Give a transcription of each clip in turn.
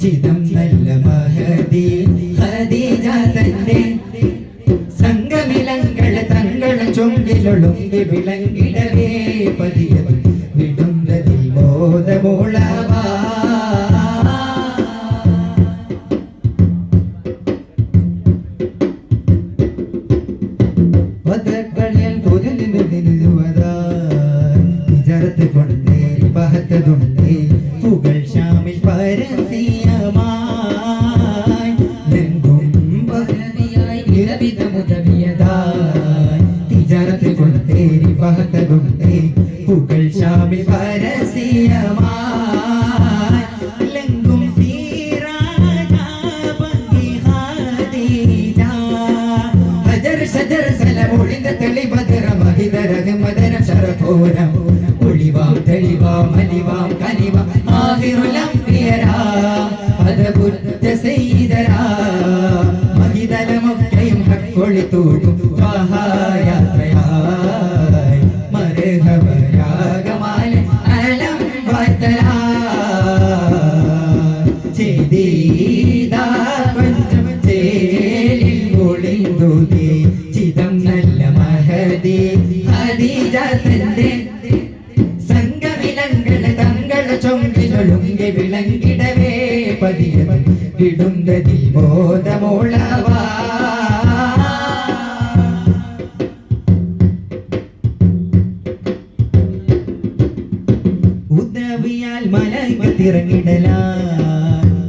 ചിതം നല്ല മഹദി ഖദീജ തന്റെ സംഗമിലങ്ങൾ തങ്ങൾ ചൊങ്കിലൊളുങ്കി വിളങ്ങിടവേ പതിയത് വിടുന്നതിൽ ബോധമോളവാ വദകളിൽ പൊരുന്നിനുവതാ വിചാരത്ത് കൊണ്ടേ പഹത്തതുണ്ടേ പുകൾ ഷാമിൽ പരസ്യമായി ലെങ്കും പരതിയായി നിരവിധമുദവിയതായി തിജാരത്ത് കൊണ്ടേ പഹത്തതുണ്ടേ പുകൾ ഷാമിൽ പരസ്യമായി ലെങ്കും സീറാജ ബംഗി ഖദീജ ഹജർ ഷജർ സലമൊളിന്ത തെളി ബദറ മഹിദര മദന ശരഫോരം ഒളിവാം തെളിവാം അലിവാം കനിവാം ആഹിറുലംബിയരാ അദബുദ്ധ സയ്യിദരാ മഹിദലമൊക്കെയും ഹക്കൊളി തൂകും യാത്രയായി മർഹബ രാഗമാല അലം വതലാ ചെയ്തീതാ പഞ്ചം ചേലിൽ ഒളിന്തുതേ ചിതം നല്ല മഹദി ഖദീജ തന്റെ ചൊങ്കിലൊളുങ്കി വിളങ്ങിടവേ പതിയത് വിടുന്നതിൽ ബോധമോളവാ ഉദവിയാൽ മലകത്തിറങ്ങിടലാ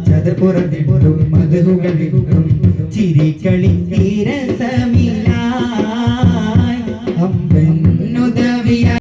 ചതുർപ്പുറം വിടും മധുകൾ വിടും ചിരിക്കളി തീരസമിലായി അമ്പൻ